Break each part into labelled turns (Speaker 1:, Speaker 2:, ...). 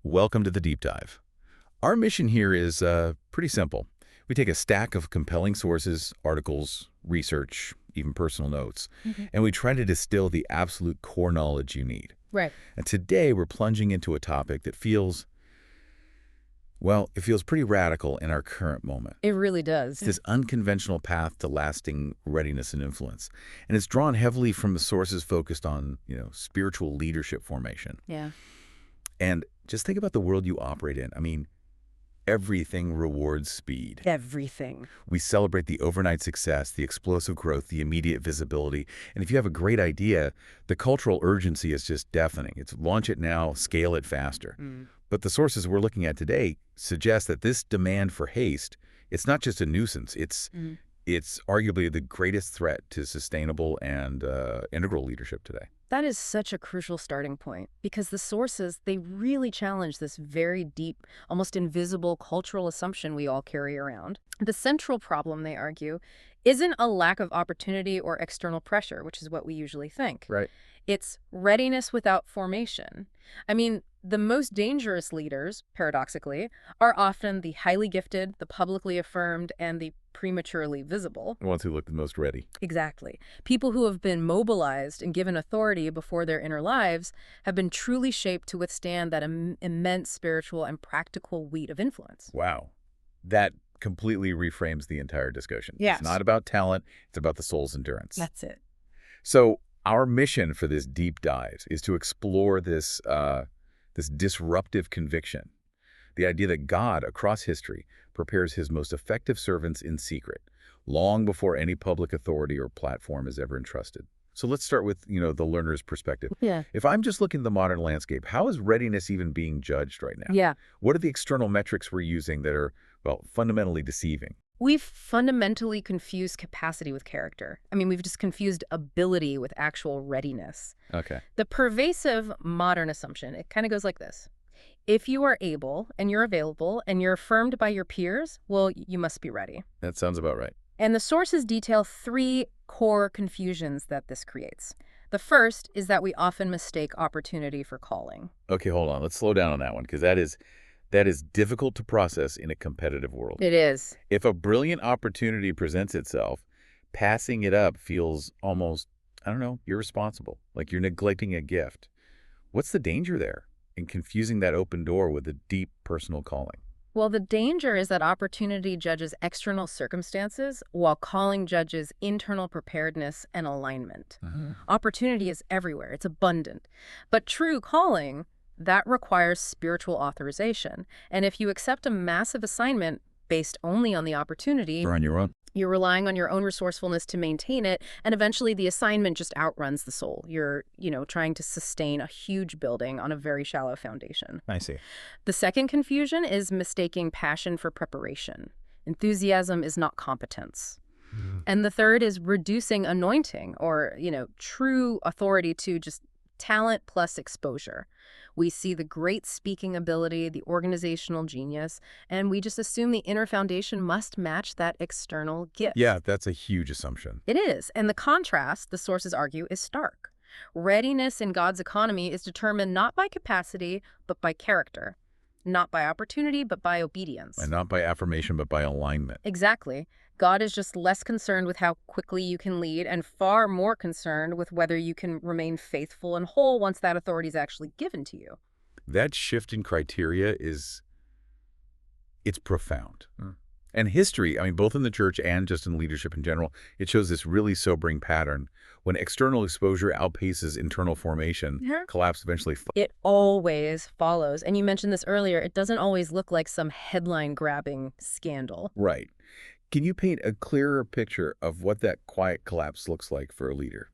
Speaker 1: Welcome to the deep dive. Our mission here is pretty simple. We take a stack of compelling sources, articles, research, even personal notes, and we try to distill the absolute core knowledge you need.
Speaker 2: Right.
Speaker 1: And today we're plunging into a topic that feels, well, it feels pretty radical in our current moment.
Speaker 2: It really does.
Speaker 1: It's this unconventional path to lasting readiness and influence. And it's drawn heavily from the sources focused on, spiritual leadership formation.
Speaker 2: Yeah.
Speaker 1: And just think about the world you operate in. I mean, everything rewards speed.
Speaker 2: Everything.
Speaker 1: We celebrate the overnight success, the explosive growth, the immediate visibility. And if you have a great idea, the cultural urgency is just deafening. It's launch it now, scale it faster. But the sources we're looking at today suggest that this demand for haste, it's not just a nuisance. It's arguably the greatest threat to sustainable and integral leadership today.
Speaker 2: That is such a crucial starting point because the sources, they really challenge this very deep, almost invisible cultural assumption we all carry around. The central problem, they argue, isn't a lack of opportunity or external pressure, which is what we usually think.
Speaker 1: Right.
Speaker 2: It's readiness without formation. I mean, the most dangerous leaders, paradoxically, are often the highly gifted, the publicly affirmed, and the prematurely visible.
Speaker 1: The ones who look the most ready.
Speaker 2: Exactly. People who have been mobilized and given authority before their inner lives have been truly shaped to withstand that immense spiritual and practical weight of influence.
Speaker 1: Wow. That completely reframes the entire discussion.
Speaker 2: Yes.
Speaker 1: It's not about talent. It's about the soul's endurance.
Speaker 2: That's it.
Speaker 1: So our mission for this deep dive is to explore this disruptive conviction, the idea that God, across history, prepares his most effective servants in secret, long before any public authority or platform is ever entrusted. So let's start with, the learner's perspective.
Speaker 2: Yeah.
Speaker 1: If I'm just looking at the modern landscape, how is readiness even being judged right now?
Speaker 2: Yeah.
Speaker 1: What are the external metrics we're using that are, fundamentally deceiving?
Speaker 2: We've fundamentally confused capacity with character. I mean, we've just confused ability with actual readiness.
Speaker 1: Okay.
Speaker 2: The pervasive modern assumption, it kind of goes like this. If you are able and you're available and you're affirmed by your peers, well, you must be ready.
Speaker 1: That sounds about right.
Speaker 2: And the sources detail three core confusions that this creates. The first is that we often mistake opportunity for calling.
Speaker 1: Okay, hold on. Let's slow down on that one because that is difficult to process in a competitive world.
Speaker 2: It is.
Speaker 1: If a brilliant opportunity presents itself, passing it up feels almost, irresponsible, like you're neglecting a gift. What's the danger there in confusing that open door with a deep personal calling?
Speaker 2: Well, the danger is that opportunity judges external circumstances while calling judges internal preparedness and alignment. Opportunity is everywhere. It's abundant. But true calling, that requires spiritual authorization. And if you accept a massive assignment based only on the opportunity,
Speaker 1: You're on your own.
Speaker 2: you're relying on your own resourcefulness to maintain it, and eventually the assignment just outruns the soul. You're, trying to sustain a huge building on a very shallow foundation.
Speaker 1: I see.
Speaker 2: The second confusion is mistaking passion for preparation. Enthusiasm is not competence. And the third is reducing anointing or, true authority to just talent plus exposure. We see the great speaking ability, the organizational genius, and we just assume the inner foundation must match that external gift.
Speaker 1: Yeah, that's a huge assumption.
Speaker 2: It is. And the contrast, the sources argue, is stark. Readiness in God's economy is determined not by capacity, but by character. Not by opportunity, but by obedience.
Speaker 1: And not by affirmation, but by alignment.
Speaker 2: Exactly. God is just less concerned with how quickly you can lead and far more concerned with whether you can remain faithful and whole once that authority is actually given to you.
Speaker 1: That shift in criteria it's profound. And history, both in the church and just in leadership in general, it shows this really sobering pattern. When external exposure outpaces internal formation, collapse eventually.
Speaker 2: It always follows. And you mentioned this earlier, it doesn't always look like some headline-grabbing scandal.
Speaker 1: Right. Can you paint a clearer picture of what that quiet collapse looks like for a leader?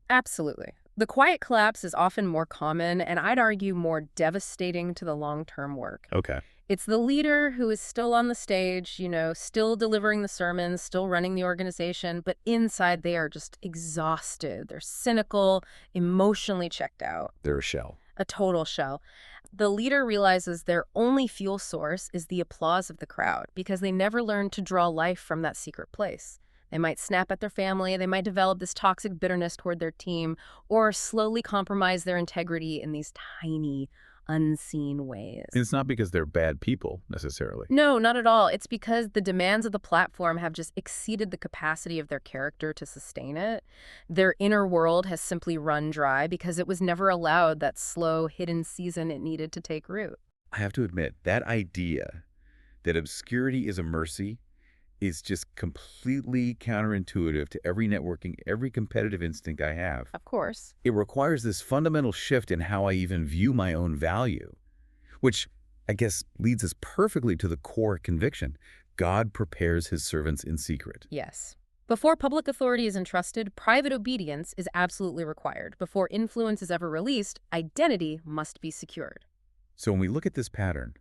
Speaker 2: Absolutely. The quiet collapse is often more common, and I'd argue more devastating to the long-term work.
Speaker 1: Okay.
Speaker 2: It's the leader who is still on the stage, still delivering the sermons, still running the organization, but inside they are just exhausted. They're cynical, emotionally checked out.
Speaker 1: They're a shell.
Speaker 2: A total shell. The leader realizes their only fuel source is the applause of the crowd because they never learned to draw life from that secret place. They might snap at their family, they might develop this toxic bitterness toward their team, or slowly compromise their integrity in these tiny, unseen ways.
Speaker 1: And it's not because they're bad people, necessarily.
Speaker 2: No, not at all. It's because the demands of the platform have just exceeded the capacity of their character to sustain it. Their inner world has simply run dry because it was never allowed that slow, hidden season it needed to take root.
Speaker 1: I have to admit, that idea that obscurity is a mercy is just completely counterintuitive to every networking, every competitive instinct I have.
Speaker 2: Of course.
Speaker 1: It requires this fundamental shift in how I even view my own value, which I guess leads us perfectly to the core conviction. God prepares his servants in secret.
Speaker 2: Yes. Before public authority is entrusted, private obedience is absolutely required. Before influence is ever released, identity must be secured.
Speaker 1: So when we look at this pattern,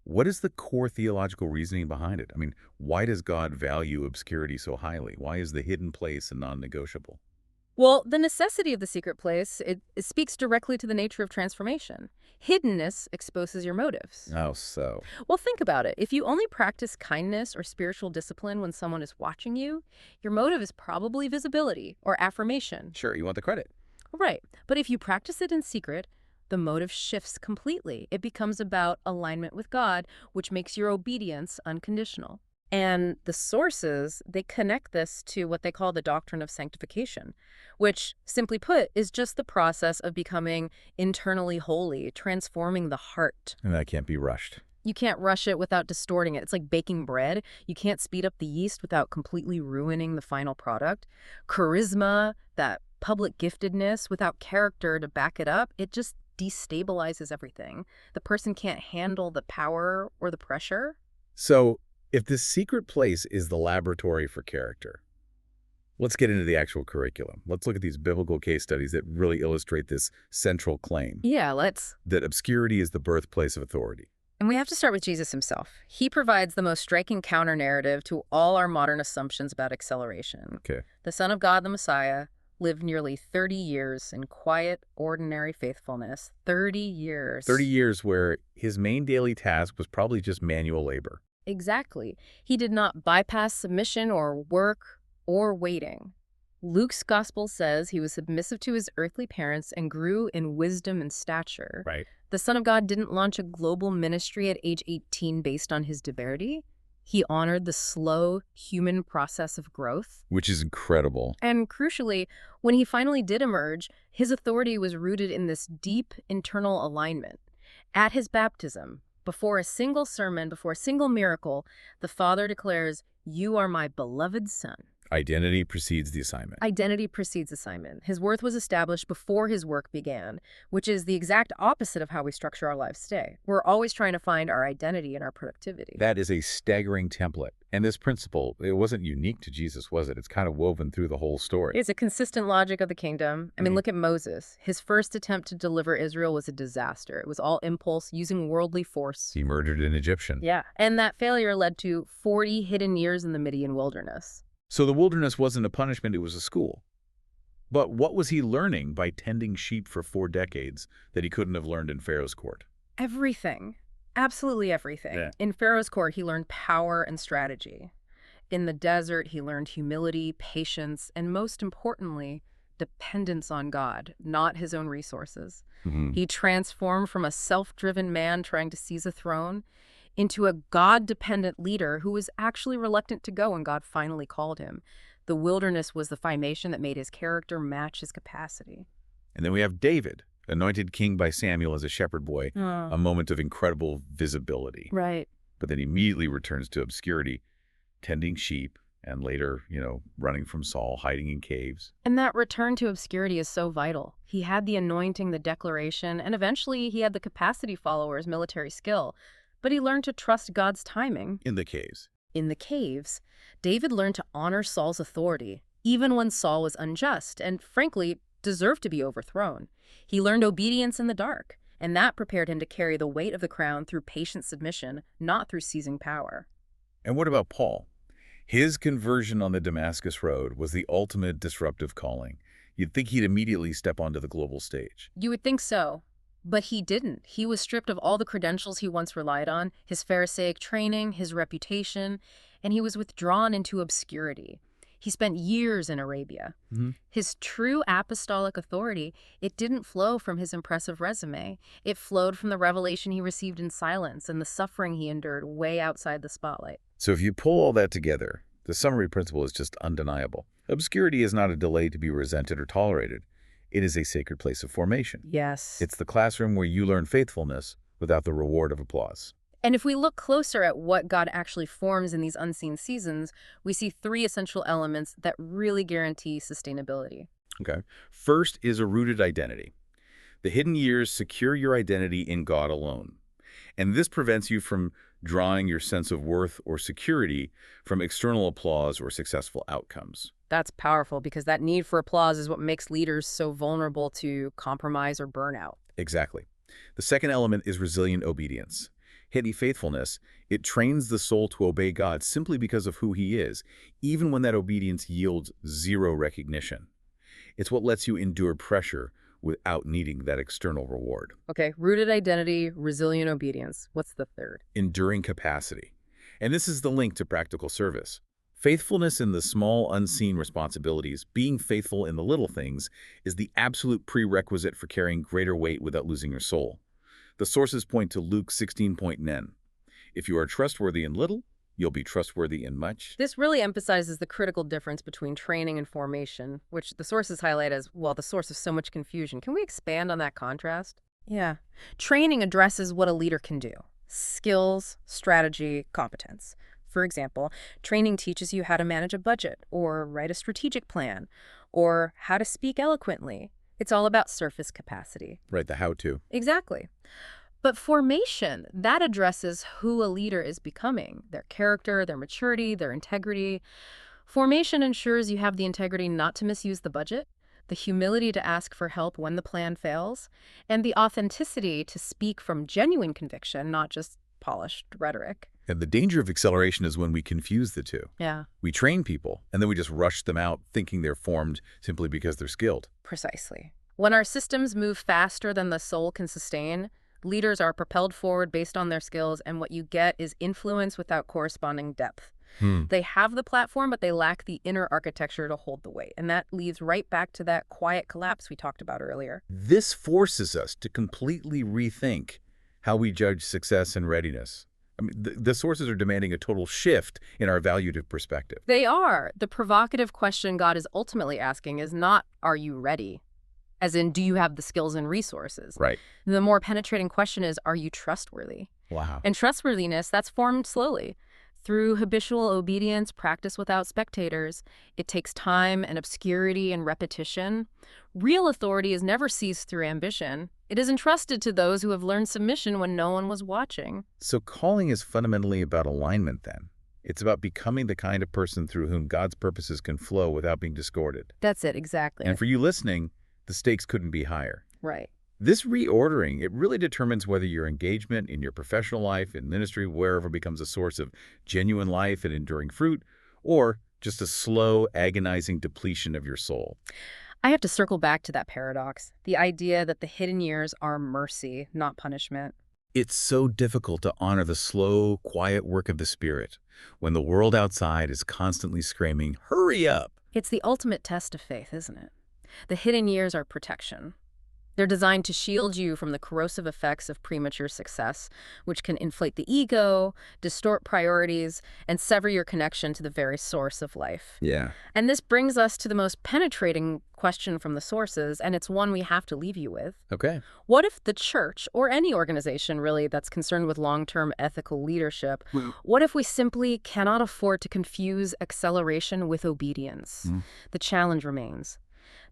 Speaker 1: what is the core theological reasoning behind it? I mean, why does God value obscurity so highly? Why is the hidden place a non-negotiable?
Speaker 2: Well, the necessity of the secret place, it speaks directly to the nature of transformation. Hiddenness exposes your motives.
Speaker 1: Oh, so.
Speaker 2: Well, think about it. If you only practice kindness or spiritual discipline when someone is watching you, your motive is probably visibility or affirmation.
Speaker 1: Sure, you want the credit.
Speaker 2: Right. But if you practice it in secret, the motive shifts completely. It becomes about alignment with God, which makes your obedience unconditional. And the sources, they connect this to what they call the doctrine of sanctification, which, simply put, is just the process of becoming internally holy, transforming the heart.
Speaker 1: And that can't be rushed.
Speaker 2: You can't rush it without distorting it. It's like baking bread. You can't speed up the yeast without completely ruining the final product. Charisma, that public giftedness, without character to back it up, it just destabilizes everything. The person can't handle the power or the pressure.
Speaker 1: So, if this secret place is the laboratory for character, let's get into the actual curriculum. Let's look at these biblical case studies that really illustrate this central claim.
Speaker 2: Yeah, let's.
Speaker 1: That obscurity is the birthplace of authority.
Speaker 2: And we have to start with Jesus himself. He provides the most striking counter-narrative to all our modern assumptions about acceleration.
Speaker 1: Okay.
Speaker 2: The Son of God, the Messiah, lived nearly 30 years in quiet, ordinary faithfulness. 30 years.
Speaker 1: 30 years where his main daily task was probably just manual labor.
Speaker 2: Exactly. He did not bypass submission or work or waiting. Luke's gospel says he was submissive to his earthly parents and grew in wisdom and stature.
Speaker 1: Right.
Speaker 2: The Son of God didn't launch a global ministry at age 18 based on his divinity. He honored the slow human process of growth.
Speaker 1: Which is incredible.
Speaker 2: And crucially, when he finally did emerge, his authority was rooted in this deep internal alignment. At his baptism, before a single sermon, before a single miracle, the Father declares, "You are my beloved Son."
Speaker 1: Identity precedes the assignment.
Speaker 2: Identity precedes assignment. His worth was established before his work began, which is the exact opposite of how we structure our lives today. We're always trying to find our identity in our productivity.
Speaker 1: That is a staggering template. And this principle, it wasn't unique to Jesus, was it? It's kind of woven through the whole story.
Speaker 2: It's a consistent logic of the kingdom. I mean, look at Moses. His first attempt to deliver Israel was a disaster. It was all impulse, using worldly force.
Speaker 1: He murdered an Egyptian.
Speaker 2: Yeah. And that failure led to 40 hidden years in the Midian wilderness.
Speaker 1: So the wilderness wasn't a punishment, it was a school. But what was he learning by tending sheep for 4 decades that he couldn't have learned in Pharaoh's court?
Speaker 2: Everything. Absolutely everything.
Speaker 1: Yeah.
Speaker 2: In Pharaoh's court, he learned power and strategy. In the desert, he learned humility, patience, and most importantly, dependence on God, not his own resources. He transformed from a self-driven man trying to seize a throne into a God-dependent leader who was actually reluctant to go when God finally called him. The wilderness was the formation that made his character match his capacity.
Speaker 1: And then we have David, anointed king by Samuel as a shepherd boy, a moment of incredible visibility.
Speaker 2: Right.
Speaker 1: But then immediately returns to obscurity, tending sheep, and later, running from Saul, hiding in caves.
Speaker 2: And that return to obscurity is so vital. He had the anointing, the declaration, and eventually he had the capacity followers, military skill. But he learned to trust God's timing.
Speaker 1: In the caves.
Speaker 2: In the caves, David learned to honor Saul's authority, even when Saul was unjust and, frankly, deserved to be overthrown. He learned obedience in the dark, and that prepared him to carry the weight of the crown through patient submission, not through seizing power.
Speaker 1: And what about Paul? His conversion on the Damascus Road was the ultimate disruptive calling. You'd think he'd immediately step onto the global stage.
Speaker 2: You would think so. But he didn't. He was stripped of all the credentials he once relied on, his Pharisaic training, his reputation, and he was withdrawn into obscurity. He spent years in Arabia.
Speaker 1: Hmm.
Speaker 2: His true apostolic authority, it didn't flow from his impressive resume. It flowed from the revelation he received in silence and the suffering he endured way outside the spotlight.
Speaker 1: So if you pull all that together, the summary principle is just undeniable. Obscurity is not a delay to be resented or tolerated. It is a sacred place of formation.
Speaker 2: Yes.
Speaker 1: It's the classroom where you learn faithfulness without the reward of applause.
Speaker 2: And if we look closer at what God actually forms in these unseen seasons, we see three essential elements that really guarantee sustainability.
Speaker 1: Okay. First is a rooted identity. The hidden years secure your identity in God alone. And this prevents you from drawing your sense of worth or security from external applause or successful outcomes.
Speaker 2: That's powerful because that need for applause is what makes leaders so vulnerable to compromise or burnout.
Speaker 1: Exactly. The second element is resilient obedience. Hidden faithfulness, it trains the soul to obey God simply because of who he is, even when that obedience yields zero recognition. It's what lets you endure pressure without needing that external reward.
Speaker 2: Okay, rooted identity, resilient obedience. What's the third?
Speaker 1: Enduring capacity. And this is the link to practical service. Faithfulness in the small, unseen responsibilities, being faithful in the little things, is the absolute prerequisite for carrying greater weight without losing your soul. The sources point to Luke 16:9. If you are trustworthy in little, you'll be trustworthy in much.
Speaker 2: This really emphasizes the critical difference between training and formation, which the sources highlight as, well, the source of so much confusion. Can we expand on that contrast? Yeah. Training addresses what a leader can do. Skills, strategy, competence. For example, training teaches you how to manage a budget or write a strategic plan or how to speak eloquently. It's all about surface capacity.
Speaker 1: Right, the how-to.
Speaker 2: Exactly. But formation, that addresses who a leader is becoming, their character, their maturity, their integrity. Formation ensures you have the integrity not to misuse the budget, the humility to ask for help when the plan fails, and the authenticity to speak from genuine conviction, not just polished rhetoric.
Speaker 1: And the danger of acceleration is when we confuse the two.
Speaker 2: Yeah,
Speaker 1: We train people, and then we just rush them out thinking they're formed simply because they're skilled.
Speaker 2: precisely. When our systems move faster than the soul can sustain, leaders are propelled forward based on their skills, and what you get is influence without corresponding depth. They have the platform, but they lack the inner architecture to hold the weight. And that leads right back to that quiet collapse we talked about earlier.
Speaker 1: This forces us to completely rethink how we judge success and readiness. I mean, the sources are demanding a total shift in our valuative perspective.
Speaker 2: They are. The provocative question God is ultimately asking is not, are you ready? As in, do you have the skills and resources?
Speaker 1: Right.
Speaker 2: The more penetrating question is, are you trustworthy?
Speaker 1: Wow.
Speaker 2: And trustworthiness, that's formed slowly. Through habitual obedience, practice without spectators. It takes time and obscurity and repetition. Real authority is never seized through ambition. It is entrusted to those who have learned submission when no one was watching.
Speaker 1: So calling is fundamentally about alignment then. It's about becoming the kind of person through whom God's purposes can flow without being distorted.
Speaker 2: That's it, exactly.
Speaker 1: And for you listening, the stakes couldn't be higher.
Speaker 2: Right.
Speaker 1: This reordering, it really determines whether your engagement in your professional life, in ministry, wherever becomes a source of genuine life and enduring fruit, or just a slow, agonizing depletion of your soul.
Speaker 2: I have to circle back to that paradox, the idea that the hidden years are mercy, not punishment.
Speaker 1: It's so difficult to honor the slow, quiet work of the Spirit when the world outside is constantly screaming, "Hurry up!"
Speaker 2: It's the ultimate test of faith, isn't it? The hidden years are protection. They're designed to shield you from the corrosive effects of premature success, which can inflate the ego, distort priorities, and sever your connection to the very source of life.
Speaker 1: Yeah.
Speaker 2: And this brings us to the most penetrating question from the sources, and it's one we have to leave you with.
Speaker 1: Okay.
Speaker 2: What if the church, or any organization really that's concerned with long-term ethical leadership, what if we simply cannot afford to confuse acceleration with obedience? The challenge remains.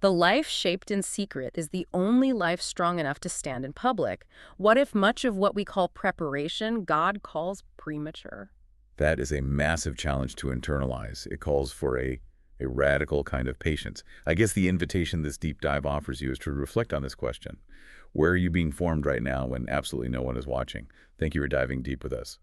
Speaker 2: The life shaped in secret is the only life strong enough to stand in public. What if much of what we call preparation, God calls premature?
Speaker 1: That is a massive challenge to internalize. It calls for a radical kind of patience. I guess the invitation this deep dive offers you is to reflect on this question. Where are you being formed right now when absolutely no one is watching? Thank you for diving deep with us.